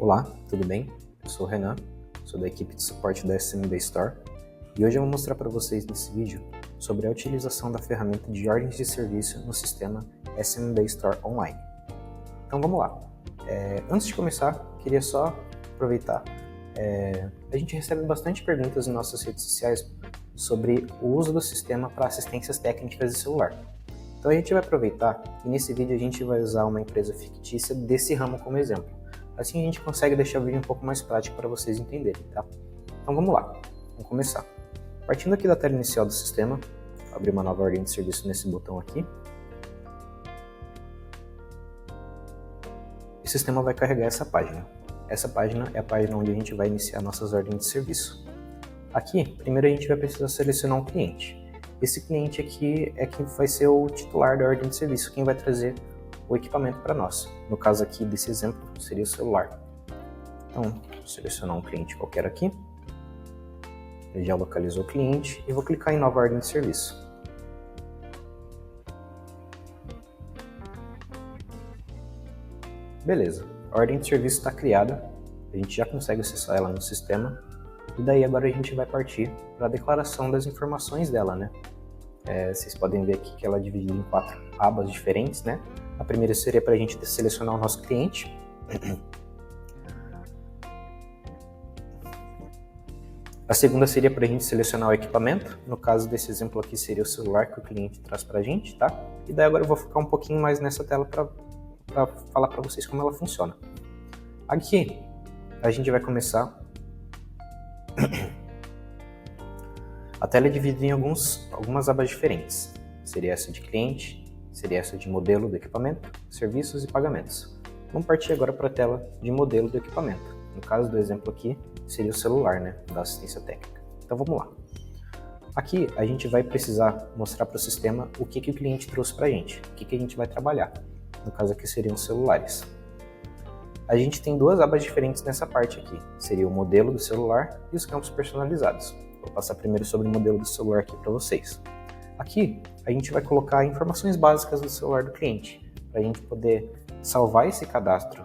Olá, tudo bem? Eu sou o Renan, sou da equipe de suporte da SMB Store e hoje eu vou mostrar para vocês nesse vídeo sobre a utilização da ferramenta de ordens de serviço no sistema SMB Store Online. Então vamos lá. Antes de começar, queria só aproveitar. A gente recebe bastante perguntas em nossas redes sociais sobre o uso do sistema para assistências técnicas de celular. Então a gente vai aproveitar e nesse vídeo a gente vai usar uma empresa fictícia desse ramo como exemplo. Assim a gente consegue deixar o vídeo um pouco mais prático para vocês entenderem, tá? Então vamos lá, vamos começar. Partindo aqui da tela inicial do sistema, vou abrir uma nova ordem de serviço nesse botão aqui. O sistema vai carregar essa página. Essa página é a página onde a gente vai iniciar nossas ordens de serviço. Aqui, primeiro a gente vai precisar selecionar um cliente. Esse cliente aqui é quem vai ser o titular da ordem de serviço, quem vai trazer o equipamento para nós. No caso aqui desse exemplo, seria o celular. Então, vou selecionar um cliente qualquer aqui. Ele já localizou o cliente e vou clicar em nova ordem de serviço. Beleza, a ordem de serviço está criada, a gente já consegue acessar ela no sistema. E daí agora a gente vai partir para a declaração das informações dela, né? Vocês podem ver aqui que ela é dividida em 4 abas diferentes, né? A primeira seria para a gente selecionar o nosso cliente. A segunda seria para a gente selecionar o equipamento. No caso desse exemplo aqui seria o celular que o cliente traz para a gente, tá? E daí agora eu vou focar um pouquinho mais nessa tela para falar para vocês como ela funciona. Aqui a gente vai começar. A tela é dividida em algumas abas diferentes. Seria essa de cliente, seria essa de modelo do equipamento, serviços e pagamentos. Vamos partir agora para a tela de modelo do equipamento. No caso do exemplo aqui, seria o celular, né, da assistência técnica. Então vamos lá. Aqui a gente vai precisar mostrar para o sistema o que o cliente trouxe para a gente, o que a gente vai trabalhar. No caso aqui seriam os celulares. A gente tem 2 abas diferentes nessa parte aqui. Seria o modelo do celular e os campos personalizados. Vou passar primeiro sobre o modelo do celular aqui para vocês. Aqui a gente vai colocar informações básicas do celular do cliente, para a gente poder salvar esse cadastro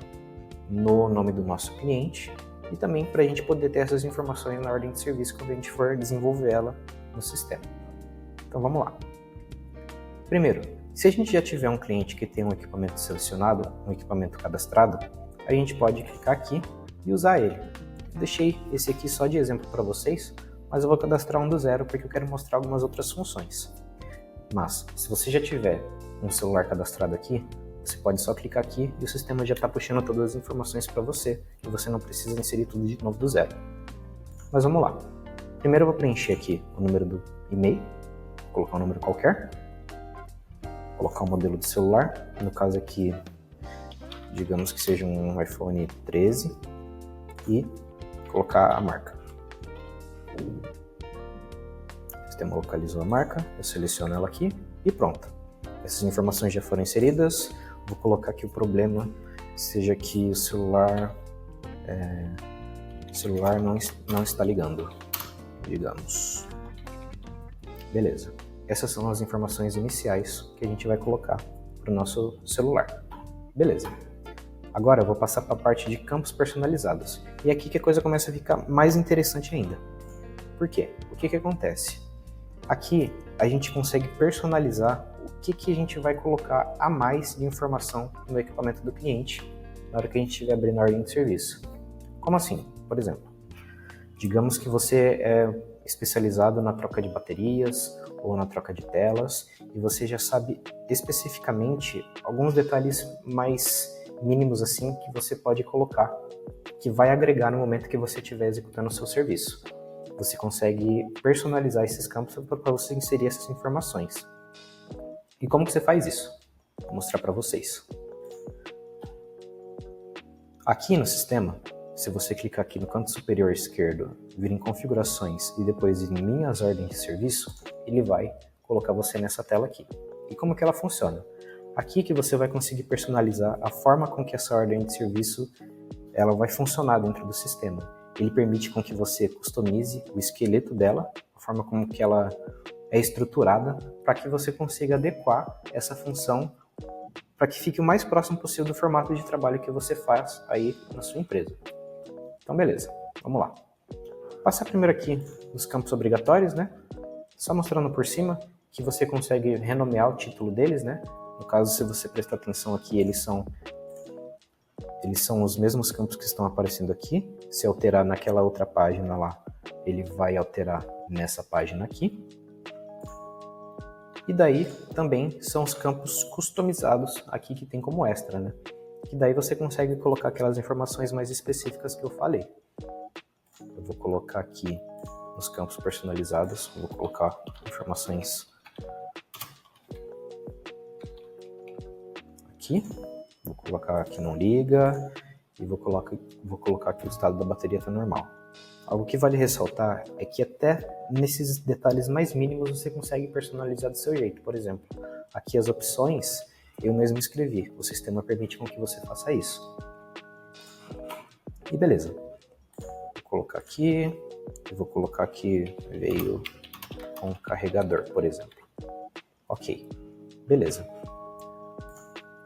no nome do nosso cliente e também para a gente poder ter essas informações na ordem de serviço quando a gente for desenvolver ela no sistema. Então vamos lá. Primeiro, se a gente já tiver um cliente que tem um equipamento selecionado, um equipamento cadastrado, a gente pode clicar aqui e usar ele. Eu deixei esse aqui só de exemplo para vocês, mas eu vou cadastrar um do zero porque eu quero mostrar algumas outras funções. Mas, se você já tiver um celular cadastrado aqui, você pode só clicar aqui e o sistema já está puxando todas as informações para você e você não precisa inserir tudo de novo do zero. Mas vamos lá. Primeiro eu vou preencher aqui o número do e-mail, vou colocar um número qualquer, colocar o modelo do celular, no caso aqui, digamos que seja um iPhone 13 e colocar a marca. O sistema localizou a marca, eu seleciono ela aqui e pronto. Essas informações já foram inseridas, vou colocar aqui o problema, seja que o celular não está ligando, digamos. Beleza, essas são as informações iniciais que a gente vai colocar para o nosso celular. Beleza. Agora eu vou passar para a parte de campos personalizados. E é aqui que a coisa começa a ficar mais interessante ainda. Por quê? O que acontece? Aqui a gente consegue personalizar o que a gente vai colocar a mais de informação no equipamento do cliente na hora que a gente estiver abrindo a ordem de serviço. Como assim? Por exemplo, digamos que você é especializado na troca de baterias ou na troca de telas e você já sabe especificamente alguns detalhes mais mínimos assim que você pode colocar, que vai agregar no momento que você estiver executando o seu serviço. Você consegue personalizar esses campos para você inserir essas informações. E como que você faz isso? Vou mostrar para vocês. Aqui no sistema, se você clicar aqui no canto superior esquerdo, vir em configurações e depois em minhas ordens de serviço, ele vai colocar você nessa tela aqui. E como que ela funciona? Aqui que você vai conseguir personalizar a forma com que essa ordem de serviço ela vai funcionar dentro do sistema. Ele permite com que você customize o esqueleto dela, a forma como que ela é estruturada, para que você consiga adequar essa função para que fique o mais próximo possível do formato de trabalho que você faz aí na sua empresa. Então, beleza, vamos lá. Passar primeiro aqui nos campos obrigatórios, né? Só mostrando por cima que você consegue renomear o título deles, né? No caso, se você prestar atenção aqui, eles são os mesmos campos que estão aparecendo aqui. Se alterar naquela outra página lá, ele vai alterar nessa página aqui. E daí também são os campos customizados aqui que tem como extra, né? Que daí você consegue colocar aquelas informações mais específicas que eu falei. Eu vou colocar aqui nos campos personalizados, vou colocar informações aqui, vou colocar aqui não liga e vou colocar aqui o estado da bateria está normal. Algo que vale ressaltar é que até nesses detalhes mais mínimos você consegue personalizar do seu jeito. Por exemplo, aqui as opções eu mesmo escrevi, o sistema permite com que você faça isso. E beleza, vou colocar aqui, veio com carregador, por exemplo. Ok, beleza.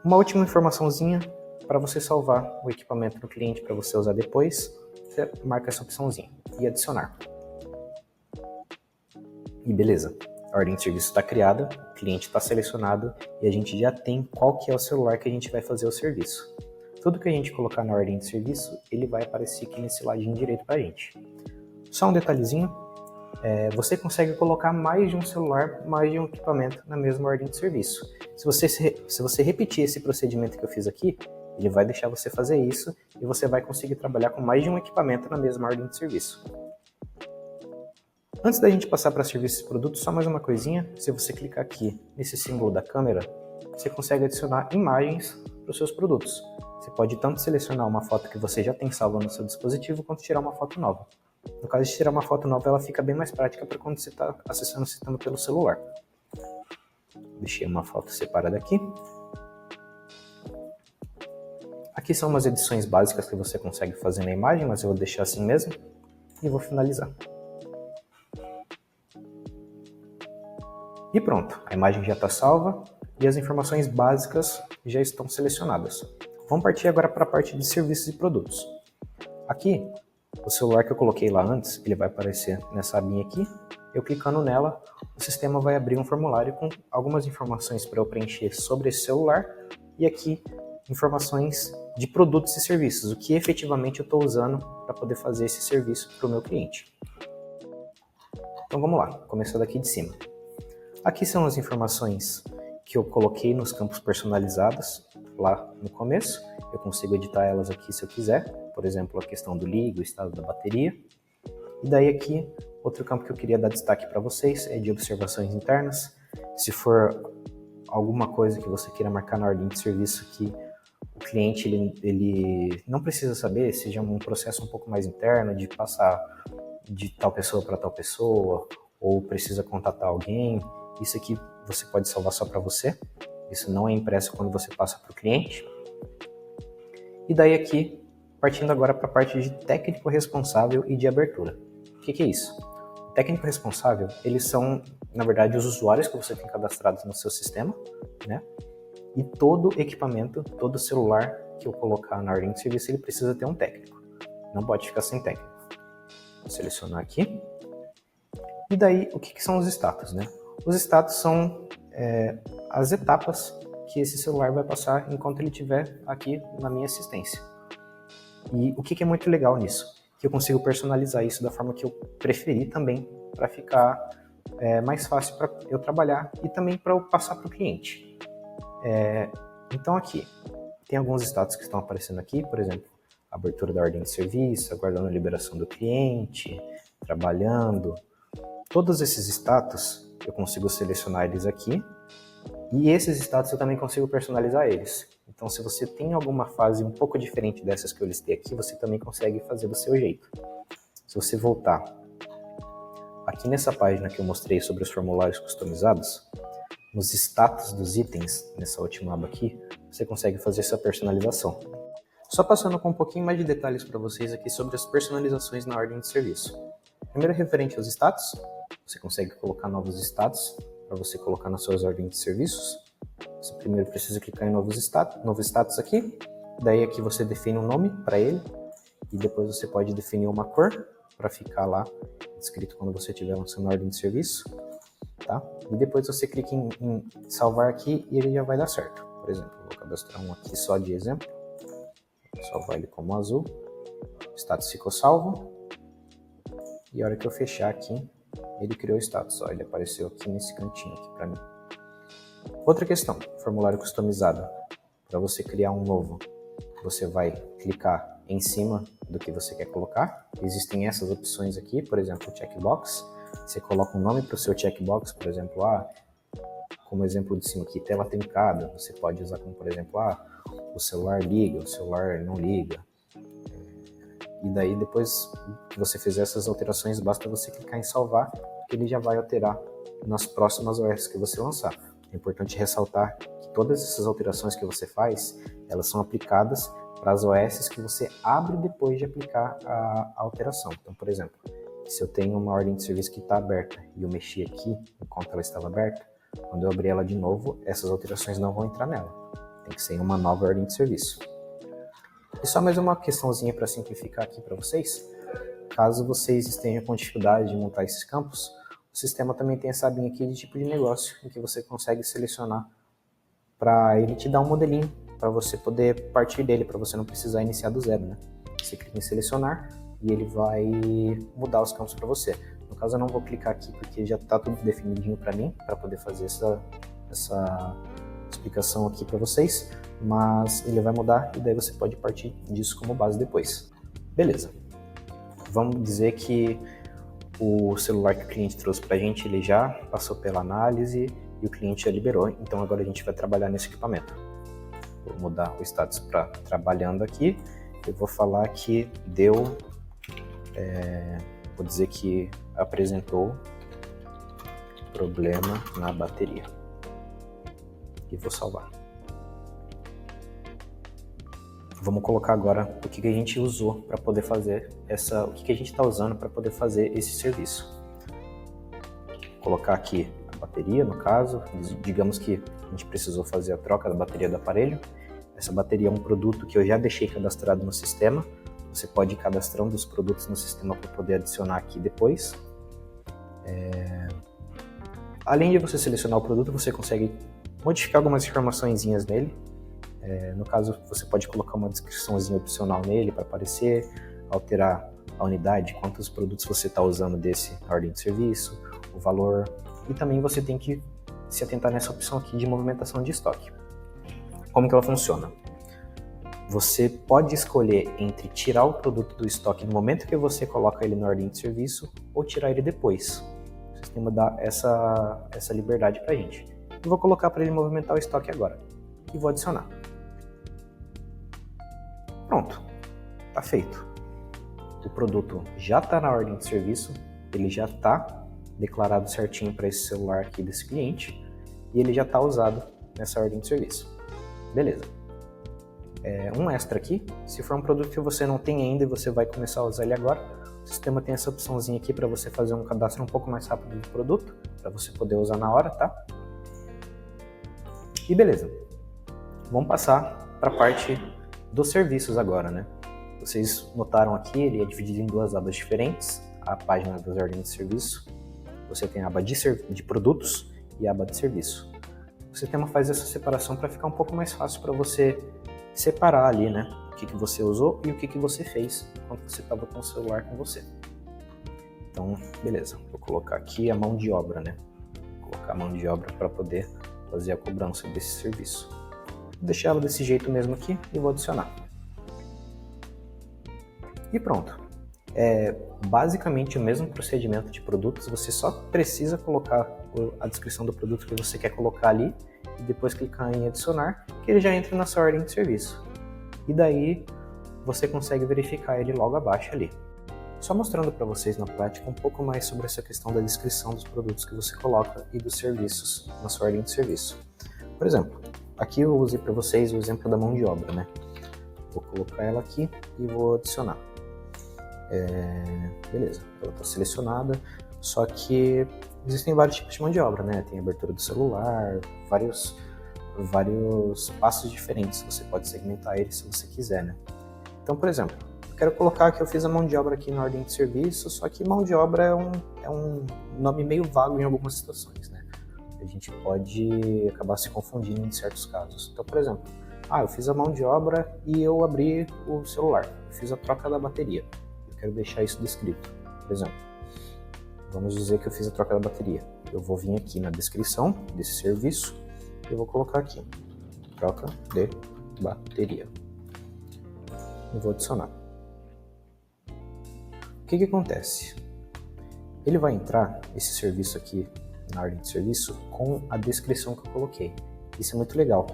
Uma última informaçãozinha para você salvar o equipamento no cliente para você usar depois. Você marca essa opçãozinha e adicionar. E beleza, a ordem de serviço está criada, o cliente está selecionado e a gente já tem qual que é o celular que a gente vai fazer o serviço. Tudo que a gente colocar na ordem de serviço, ele vai aparecer aqui nesse ladinho direito para a gente. Só um detalhezinho, você consegue colocar mais de um celular, mais de um equipamento na mesma ordem de serviço. Se você repetir esse procedimento que eu fiz aqui, ele vai deixar você fazer isso e você vai conseguir trabalhar com mais de um equipamento na mesma ordem de serviço. Antes da gente passar para serviços e produtos, só mais uma coisinha. Se você clicar aqui nesse símbolo da câmera, você consegue adicionar imagens para os seus produtos. Você pode tanto selecionar uma foto que você já tem salva no seu dispositivo, quanto tirar uma foto nova. No caso de tirar uma foto nova, ela fica bem mais prática para quando você está acessando o sistema pelo celular. Deixei uma foto separada aqui. Aqui são umas edições básicas que você consegue fazer na imagem, mas eu vou deixar assim mesmo e vou finalizar. E pronto, a imagem já está salva e as informações básicas já estão selecionadas. Vamos partir agora para a parte de serviços e produtos. Aqui, o celular que eu coloquei lá antes, ele vai aparecer nessa abinha aqui. Eu clicando nela, o sistema vai abrir um formulário com algumas informações para eu preencher sobre esse celular e aqui informações de produtos e serviços, o que efetivamente eu estou usando para poder fazer esse serviço para o meu cliente. Então vamos lá, começando aqui de cima. Aqui são as informações que eu coloquei nos campos personalizados lá no começo. Eu consigo editar elas aqui se eu quiser, por exemplo, a questão do ligo, o estado da bateria. E daí aqui, outro campo que eu queria dar destaque para vocês é de observações internas. Se for alguma coisa que você queira marcar na ordem de serviço que o cliente ele não precisa saber, seja um processo um pouco mais interno, de passar de tal pessoa para tal pessoa, ou precisa contatar alguém, isso aqui você pode salvar só para você. Isso não é impresso quando você passa para o cliente. E daí aqui, partindo agora para a parte de técnico responsável e de abertura. O que é isso? O técnico responsável, eles são, na verdade, os usuários que você tem cadastrados no seu sistema, né? E todo equipamento, todo celular que eu colocar na ordem de serviço, ele precisa ter um técnico. Não pode ficar sem técnico. Vou selecionar aqui. E daí, o que são os status, né? Os status são as etapas que esse celular vai passar enquanto ele estiver aqui na minha assistência. E o que é muito legal nisso? Que eu consigo personalizar isso da forma que eu preferir também, para ficar mais fácil para eu trabalhar e também para eu passar para o cliente. Então aqui, tem alguns status que estão aparecendo aqui, por exemplo, abertura da ordem de serviço, aguardando a liberação do cliente, trabalhando. Todos esses status eu consigo selecionar eles aqui e esses status eu também consigo personalizar eles. Então se você tem alguma fase um pouco diferente dessas que eu listei aqui, você também consegue fazer do seu jeito. Se você voltar aqui nessa página que eu mostrei sobre os formulários customizados, nos status dos itens, nessa última aba aqui, você consegue fazer essa personalização. Só passando com um pouquinho mais de detalhes para vocês aqui sobre as personalizações na ordem de serviço. Primeiro, referente aos status, você consegue colocar novos status para você colocar nas suas ordens de serviços. Você primeiro precisa clicar em novo status aqui, daí aqui você define um nome para ele, e depois você pode definir uma cor para ficar lá escrito quando você estiver lançando a ordem de serviço, tá? E depois você clica em salvar aqui e ele já vai dar certo. Por exemplo, eu vou cadastrar um aqui só de exemplo, vou salvar ele como azul, o status ficou salvo, e a hora que eu fechar aqui, ele criou o status, ó, ele apareceu aqui nesse cantinho aqui para mim. Outra questão, formulário customizado. Para você criar um novo, você vai clicar em cima do que você quer colocar. Existem essas opções aqui, por exemplo, o checkbox. Você coloca um nome para o seu checkbox, por exemplo, como exemplo de cima aqui, tela trincada. Você pode usar como, por exemplo, o celular liga, o celular não liga. E daí, depois que você fizer essas alterações, basta você clicar em salvar, que ele já vai alterar nas próximas OS que você lançar. É importante ressaltar que todas essas alterações que você faz, elas são aplicadas para as OS que você abre depois de aplicar a alteração. Então, por exemplo, se eu tenho uma ordem de serviço que está aberta e eu mexi aqui enquanto ela estava aberta, quando eu abrir ela de novo, essas alterações não vão entrar nela. Tem que ser uma nova ordem de serviço. E só mais uma questãozinha para simplificar aqui para vocês. Caso vocês estejam com dificuldade de montar esses campos, o sistema também tem essa abinha aqui de tipo de negócio, em que você consegue selecionar para ele te dar um modelinho, para você poder partir dele, para você não precisar iniciar do zero, né? Você clica em selecionar e ele vai mudar os campos para você. No caso, eu não vou clicar aqui porque já está tudo definidinho para mim, para poder fazer essa explicação aqui para vocês, mas ele vai mudar e daí você pode partir disso como base depois. Beleza. Vamos dizer que o celular que o cliente trouxe para a gente, ele já passou pela análise e o cliente já liberou, então agora a gente vai trabalhar nesse equipamento. Vou mudar o status para trabalhando aqui, eu vou falar que vou dizer que apresentou problema na bateria. E vou salvar. Vamos colocar agora o que a gente usou para poder fazer o que a gente está usando para poder fazer esse serviço. Vou colocar aqui a bateria, no caso, digamos que a gente precisou fazer a troca da bateria do aparelho. Essa bateria é um produto que eu já deixei cadastrado no sistema. Você pode ir cadastrando os produtos no sistema para poder adicionar aqui depois. Além de você selecionar o produto, você consegue modificar algumas informaçõezinhas nele. No caso, você pode colocar uma descriçãozinha opcional nele para aparecer, alterar a unidade, quantos produtos você está usando desse ordem de serviço, o valor, e também você tem que se atentar nessa opção aqui de movimentação de estoque. Como que ela funciona? Você pode escolher entre tirar o produto do estoque no momento que você coloca ele na ordem de serviço ou tirar ele depois. O sistema dá essa liberdade para a gente. Eu vou colocar para ele movimentar o estoque agora e vou adicionar. Pronto, está feito. O produto já está na ordem de serviço, ele já está declarado certinho para esse celular aqui desse cliente e ele já está usado nessa ordem de serviço. Beleza. Um extra aqui, se for um produto que você não tem ainda e você vai começar a usar ele agora, o sistema tem essa opçãozinha aqui para você fazer um cadastro um pouco mais rápido do produto, para você poder usar na hora, tá? E beleza. Vamos passar para a parte dos serviços agora, né? Vocês notaram aqui, ele é dividido em duas abas diferentes. A página das ordens de serviço. Você tem a aba de produtos e a aba de serviço. O sistema faz essa separação para ficar um pouco mais fácil para você separar ali, né? O que você usou e o que você fez enquanto você estava com o celular com você. Então, beleza. Vou colocar aqui a mão de obra, né? Vou colocar a mão de obra para poder fazer a cobrança desse serviço. Vou deixar ela desse jeito mesmo aqui e vou adicionar. E pronto. É basicamente o mesmo procedimento de produtos, você só precisa colocar a descrição do produto que você quer colocar ali e depois clicar em adicionar, que ele já entra na sua ordem de serviço. E daí você consegue verificar ele logo abaixo ali. Só mostrando para vocês na prática um pouco mais sobre essa questão da descrição dos produtos que você coloca e dos serviços na sua ordem de serviço. Por exemplo, aqui eu usei para vocês o exemplo da mão de obra, né? Vou colocar ela aqui e vou adicionar. Beleza, ela está selecionada, só que existem vários tipos de mão de obra, né? Tem abertura do celular, vários vários passos diferentes, você pode segmentar ele se você quiser, né? Então, por exemplo, eu quero colocar que eu fiz a mão de obra aqui na ordem de serviço, só que mão de obra é um nome meio vago em algumas situações, né? A gente pode acabar se confundindo em certos casos. Então, por exemplo, eu fiz a mão de obra e eu abri o celular, eu fiz a troca da bateria. Eu quero deixar isso descrito, por exemplo. Vamos dizer que eu fiz a troca da bateria. Eu vou vir aqui na descrição desse serviço e eu vou colocar aqui, troca de bateria. Eu vou adicionar. O que acontece? Ele vai entrar, esse serviço aqui, na ordem de serviço, com a descrição que eu coloquei. Isso é muito legal,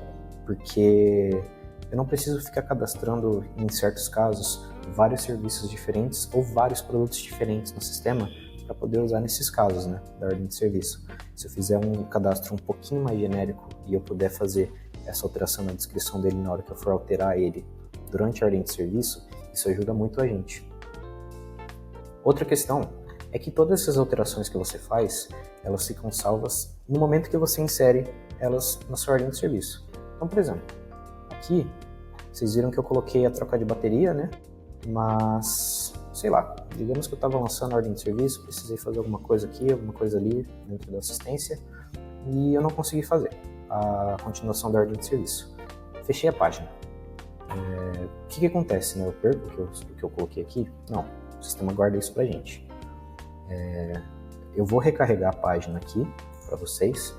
porque eu não preciso ficar cadastrando, em certos casos, vários serviços diferentes ou vários produtos diferentes no sistema para poder usar nesses casos, né, da ordem de serviço. Se eu fizer um cadastro um pouquinho mais genérico e eu puder fazer essa alteração na descrição dele na hora que eu for alterar ele durante a ordem de serviço, isso ajuda muito a gente. Outra questão é que todas essas alterações que você faz, elas ficam salvas no momento que você insere elas na sua ordem de serviço. Então, por exemplo, aqui, vocês viram que eu coloquei a troca de bateria, né? Mas, sei lá, digamos que eu estava lançando a ordem de serviço, precisei fazer alguma coisa aqui, alguma coisa ali dentro da assistência e eu não consegui fazer a continuação da ordem de serviço. Fechei a página. O que acontece, né? Eu perco o que eu coloquei aqui? Não, o sistema guarda isso pra gente. Eu vou recarregar a página aqui para vocês,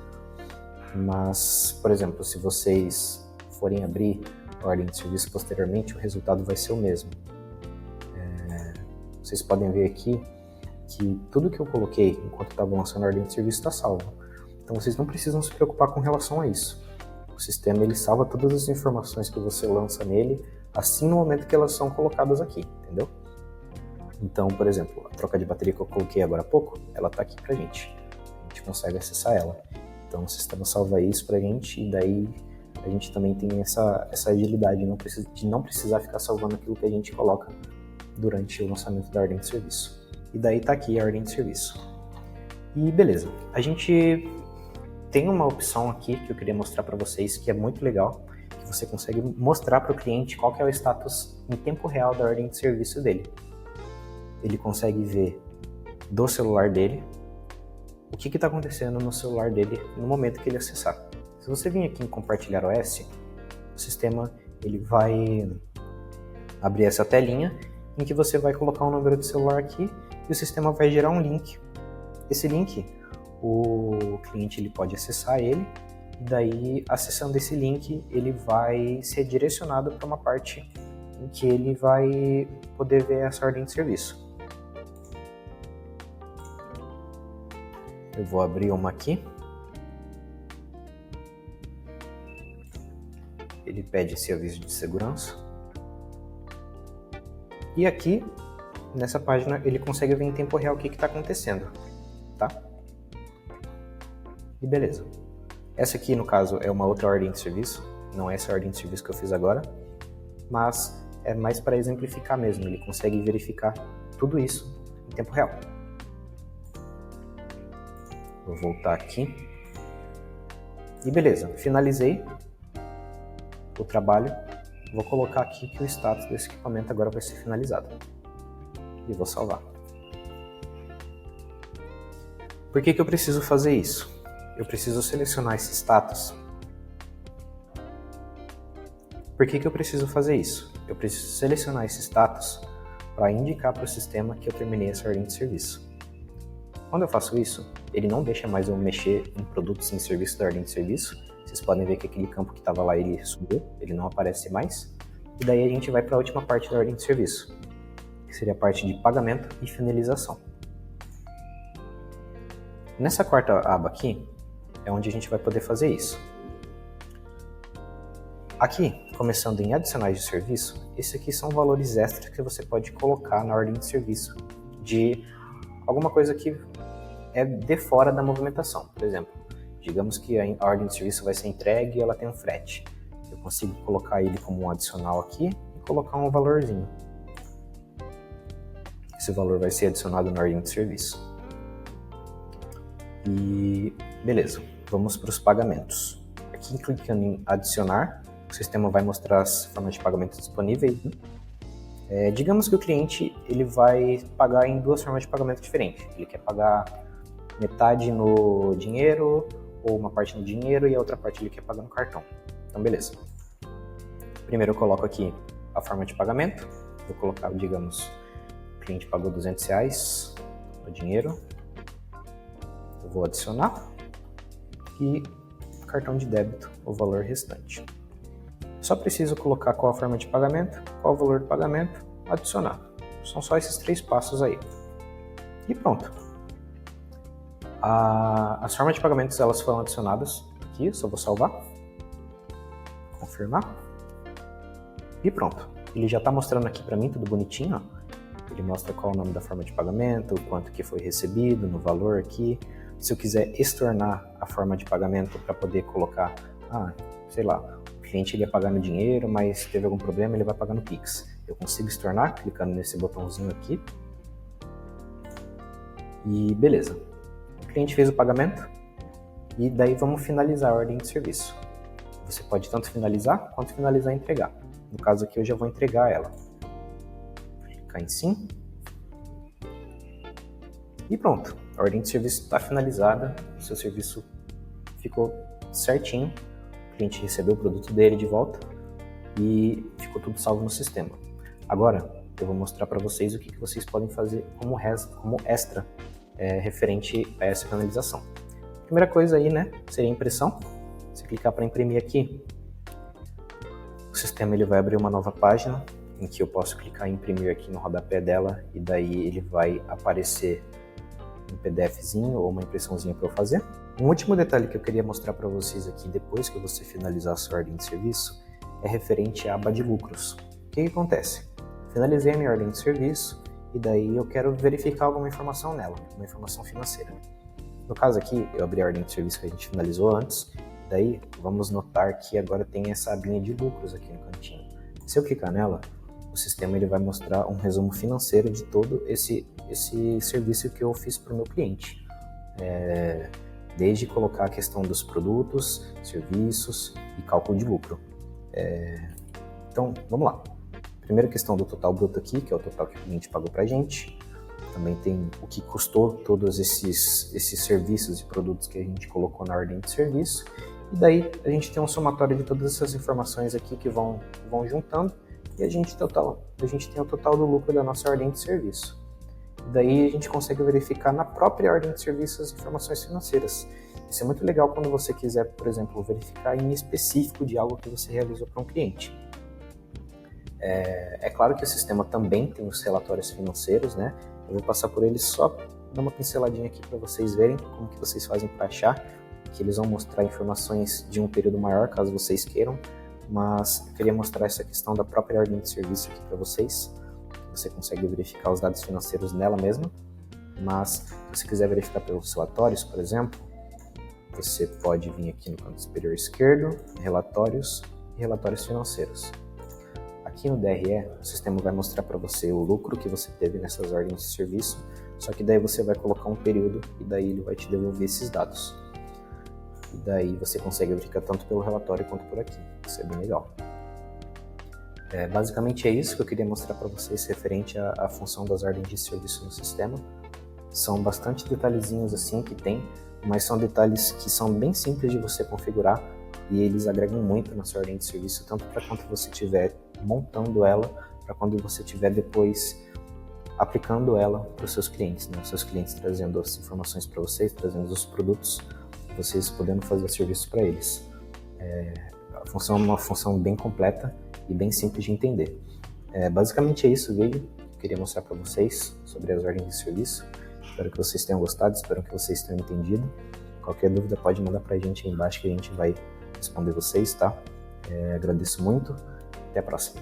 mas, por exemplo, se vocês forem abrir a ordem de serviço posteriormente, o resultado vai ser o mesmo. Vocês podem ver aqui que tudo que eu coloquei enquanto estava lançando a ordem de serviço está salvo. Então vocês não precisam se preocupar com relação a isso. O sistema ele salva todas as informações que você lança nele, assim no momento que elas são colocadas aqui, entendeu? Então, por exemplo, a troca de bateria que eu coloquei agora há pouco, ela está aqui pra gente. A gente consegue acessar ela. Então o sistema salva isso pra gente e daí a gente também tem essa agilidade de não precisar ficar salvando aquilo que a gente coloca durante o lançamento da ordem de serviço. E daí tá aqui a ordem de serviço. E beleza, a gente tem uma opção aqui que eu queria mostrar para vocês que é muito legal, que você consegue mostrar para o cliente qual que é o status em tempo real da ordem de serviço dele. Ele consegue ver do celular dele o que está acontecendo no celular dele no momento que ele acessar. Se você vir aqui em compartilhar OS, o sistema ele vai abrir essa telinha em que você vai colocar um número de celular aqui e o sistema vai gerar um link. Esse link, o cliente ele pode acessar ele e daí, acessando esse link, ele vai ser direcionado para uma parte em que ele vai poder ver essa ordem de serviço. Eu vou abrir uma aqui. Ele pede esse aviso de segurança. E aqui, nessa página, ele consegue ver em tempo real o que está acontecendo, tá? E beleza. Essa aqui, no caso, é uma outra ordem de serviço. Não é essa ordem de serviço que eu fiz agora, mas é mais para exemplificar mesmo. Ele consegue verificar tudo isso em tempo real. Vou voltar aqui. E beleza, finalizei o trabalho. Vou colocar aqui que o status desse equipamento agora vai ser finalizado. E vou salvar. Por que eu preciso fazer isso? Eu preciso selecionar esse status. Por que eu preciso fazer isso? Eu preciso selecionar esse status para indicar para o sistema que eu terminei essa ordem de serviço. Quando eu faço isso, ele não deixa mais eu mexer em produtos em serviço da ordem de serviço. Vocês podem ver que aquele campo que estava lá, ele sumiu, ele não aparece mais. E daí a gente vai para a última parte da ordem de serviço, que seria a parte de pagamento e finalização. Nessa quarta aba aqui, é onde a gente vai poder fazer isso. Aqui, começando em adicionais de serviço, esses aqui são valores extras que você pode colocar na ordem de serviço de alguma coisa que é de fora da movimentação. Por exemplo, digamos que a ordem de serviço vai ser entregue e ela tem um frete. Eu consigo colocar ele como um adicional aqui e colocar um valorzinho. Esse valor vai ser adicionado na ordem de serviço. E beleza, vamos para os pagamentos. Aqui, clicando em adicionar, o sistema vai mostrar as formas de pagamento disponíveis. Digamos que o cliente ele vai pagar em duas formas de pagamento diferentes. Ele quer pagar metade no dinheiro, ou uma parte no dinheiro, e a outra parte ele quer pagar no cartão. Então, beleza. Primeiro eu coloco aqui a forma de pagamento. Vou colocar, digamos, o cliente pagou R$200 no dinheiro. Eu vou adicionar e cartão de débito, o valor restante. Só preciso colocar qual a forma de pagamento, qual o valor do pagamento, adicionar. São só esses 3 passos aí. E pronto. As formas de pagamentos elas foram adicionadas aqui, eu só vou salvar, confirmar e pronto. Ele já está mostrando aqui para mim tudo bonitinho, ó. Ele mostra qual é o nome da forma de pagamento, o quanto que foi recebido, no valor aqui. Se eu quiser estornar a forma de pagamento para poder colocar, sei lá, o cliente ele ia pagar no dinheiro, mas teve algum problema, ele vai pagar no Pix. Eu consigo estornar clicando nesse botãozinho aqui. E beleza. O cliente fez o pagamento e daí vamos finalizar a ordem de serviço. Você pode tanto finalizar quanto finalizar e entregar. No caso aqui eu já vou entregar ela. Clicar em sim. E pronto, a ordem de serviço está finalizada, o seu serviço ficou certinho, o cliente recebeu o produto dele de volta e ficou tudo salvo no sistema. Agora eu vou mostrar para vocês o que vocês podem fazer como extra referente a essa finalização. Primeira coisa aí, né, seria a impressão. Se clicar para imprimir aqui, o sistema ele vai abrir uma nova página em que eu posso clicar em imprimir aqui no rodapé dela e daí ele vai aparecer um PDFzinho ou uma impressãozinha para eu fazer. Um último detalhe que eu queria mostrar para vocês aqui depois que você finalizar a sua ordem de serviço é referente à aba de lucros. O que acontece? Finalizei a minha ordem de serviço e daí eu quero verificar alguma informação nela, uma informação financeira. No caso aqui, eu abri a ordem de serviço que a gente finalizou antes, daí vamos notar que agora tem essa abinha de lucros aqui no cantinho. Se eu clicar nela, o sistema ele vai mostrar um resumo financeiro de todo esse serviço que eu fiz para o meu cliente. Desde colocar a questão dos produtos, serviços e cálculo de lucro. Então, vamos lá. Primeira questão do total bruto aqui, que é o total que o cliente pagou para a gente. Também tem o que custou todos esses serviços e produtos que a gente colocou na ordem de serviço. E daí a gente tem um somatório de todas essas informações aqui que vão juntando e a gente tem o total do lucro da nossa ordem de serviço. E daí a gente consegue verificar na própria ordem de serviço as informações financeiras. Isso é muito legal quando você quiser, por exemplo, verificar em específico de algo que você realizou para um cliente. É claro que o sistema também tem os relatórios financeiros, né? Eu vou passar por eles só dar uma pinceladinha aqui para vocês verem como que vocês fazem para achar, que eles vão mostrar informações de um período maior, caso vocês queiram, mas eu queria mostrar essa questão da própria ordem de serviço aqui para vocês. Você consegue verificar os dados financeiros nela mesma, mas se você quiser verificar pelos relatórios, por exemplo, você pode vir aqui no canto superior esquerdo, relatórios e relatórios financeiros. Aqui no DRE, o sistema vai mostrar para você o lucro que você teve nessas ordens de serviço, só que daí você vai colocar um período e daí ele vai te devolver esses dados. E daí você consegue verificar tanto pelo relatório quanto por aqui. Isso é bem legal. Basicamente é isso que eu queria mostrar para vocês referente à função das ordens de serviço no sistema. São bastante detalhezinhos assim que tem, mas são detalhes que são bem simples de você configurar e eles agregam muito na sua ordem de serviço, tanto para quando você estiver montando ela, para quando você estiver depois aplicando ela para os seus clientes, né? Os seus clientes trazendo as informações para vocês, trazendo os produtos, vocês podendo fazer serviço para eles. A função é uma função bem completa e bem simples de entender. Basicamente é isso o vídeo que eu queria mostrar para vocês sobre as ordens de serviço. Espero que vocês tenham gostado, espero que vocês tenham entendido. Qualquer dúvida pode mandar para a gente aí embaixo que a gente vai responder vocês, tá? Agradeço muito. Até a próxima.